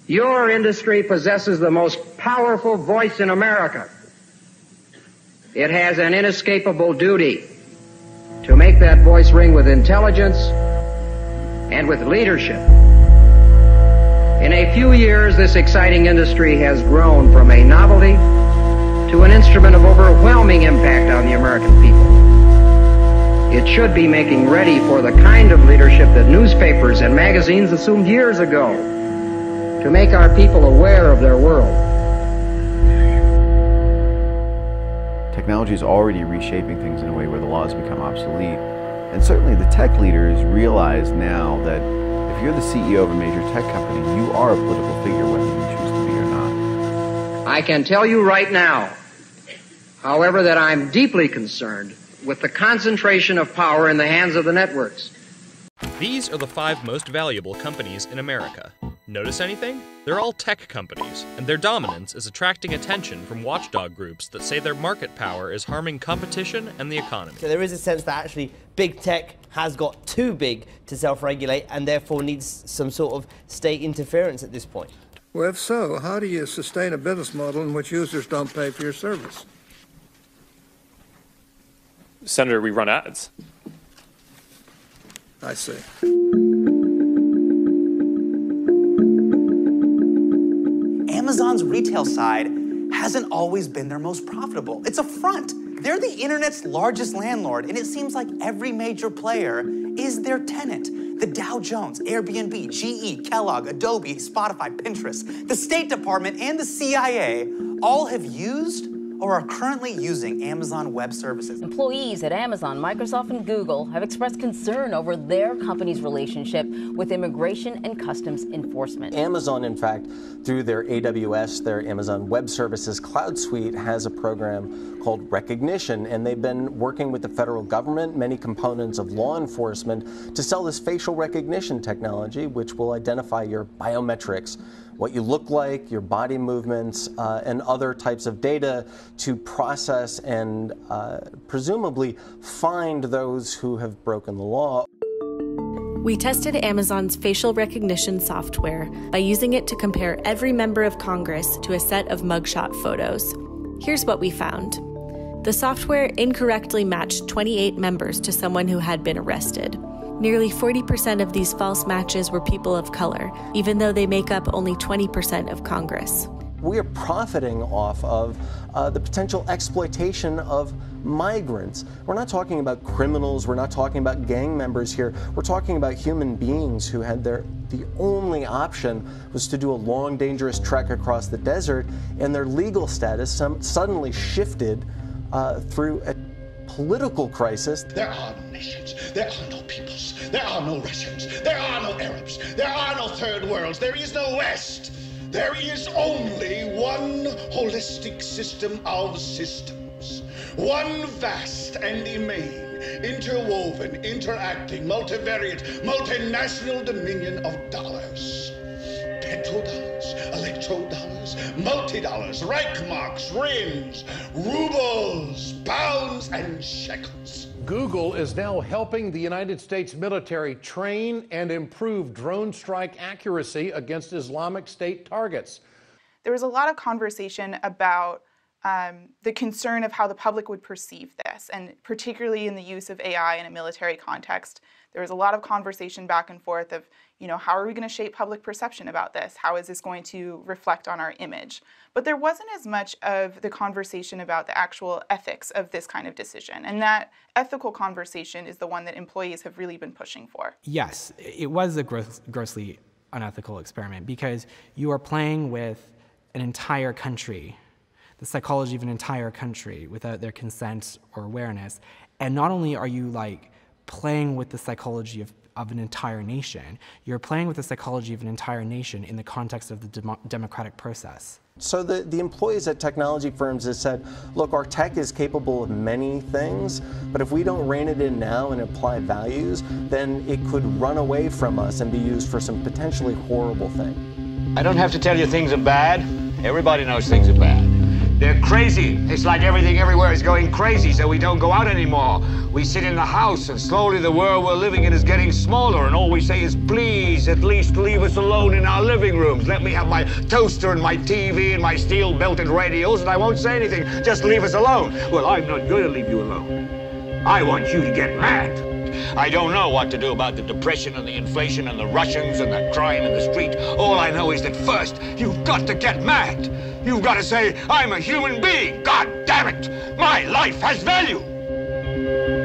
Your industry possesses the most powerful voice in America. It has an inescapable duty to make that voice ring with intelligence and with leadership. In a few years, this exciting industry has grown from a novelty to an instrument of overwhelming impact on the American people. It should be making ready for the kind of leadership that newspapers and magazines assumed years ago to make our people aware of their world. Technology is already reshaping things in a way where the laws become obsolete. And certainly the tech leaders realize now that if you're the CEO of a major tech company, you are a political figure whether you choose to be or not. I can tell you right now, however, that I'm deeply concerned with the concentration of power in the hands of the networks. These are the 5 most valuable companies in America. Notice anything? They're all tech companies, and their dominance is attracting attention from watchdog groups that say their market power is harming competition and the economy. So there is a sense that actually big tech has got too big to self-regulate and therefore needs some sort of state interference at this point. Well, if so, how do you sustain a business model in which users don't pay for your service? Senator, we run ads. I see. Amazon's retail side hasn't always been their most profitable. It's a front. They're the internet's largest landlord, and it seems like every major player is their tenant. The Dow Jones, Airbnb, GE, Kellogg, Adobe, Spotify, Pinterest, the State Department, and the CIA all have used or are currently using Amazon Web Services. Employees at Amazon, Microsoft, and Google have expressed concern over their company's relationship with immigration and customs enforcement. Amazon, in fact, through their AWS, their Amazon Web Services Cloud Suite, has a program called Recognition, and they've been working with the federal government, many components of law enforcement, to sell this facial recognition technology, which will identify your biometrics, what you look like, your body movements, and other types of data to process and presumably find those who have broken the law. We tested Amazon's facial recognition software by using it to compare every member of Congress to a set of mugshot photos. Here's what we found. The software incorrectly matched 28 members to someone who had been arrested. Nearly 40% of these false matches were people of color, even though they make up only 20% of Congress. We are profiting off of the potential exploitation of migrants. We're not talking about criminals, we're not talking about gang members here. We're talking about human beings who had the only option was to do a long, dangerous trek across the desert, and their legal status suddenly shifted through a political crisis. There are no nations, there are no peoples, there are no Russians, there are no Arabs, there are no third worlds, there is no West. There is only one holistic system of systems, one vast and immane, interwoven, interacting, multivariate, multinational dominion of dollars. Petrodollars, electrodollars, multi-dollars, Reichmarks, rands, rubles, pounds, and shekels. Google is now helping the United States military train and improve drone strike accuracy against Islamic State targets. There was a lot of conversation about the concern of how the public would perceive this, and particularly in the use of AI in a military context. There was a lot of conversation back and forth of, how are we going to shape public perception about this? How is this going to reflect on our image? But there wasn't as much of the conversation about the actual ethics of this kind of decision. And that ethical conversation is the one that employees have really been pushing for. Yes, it was a grossly unethical experiment because you are playing with an entire country, the psychology of an entire country without their consent or awareness. And not only are you playing with the psychology of an entire nation, you're playing with the psychology of an entire nation in the context of the democratic process. So the employees at technology firms have said, look, our tech is capable of many things, but if we don't rein it in now and apply values, then it could run away from us and be used for some potentially horrible thing. I don't have to tell you things are bad. Everybody knows things are bad. They're crazy. It's like everything everywhere is going crazy, so we don't go out anymore. We sit in the house, and slowly the world we're living in is getting smaller, and all we say is, please, at least leave us alone in our living rooms. Let me have my toaster and my TV and my steel-belted radios, and I won't say anything. Just leave us alone. Well, I'm not going to leave you alone. I want you to get mad. I don't know what to do about the depression and the inflation and the Russians and the crime in the street. All I know is that first, you've got to get mad. You've got to say, I'm a human being. God damn it. My life has value.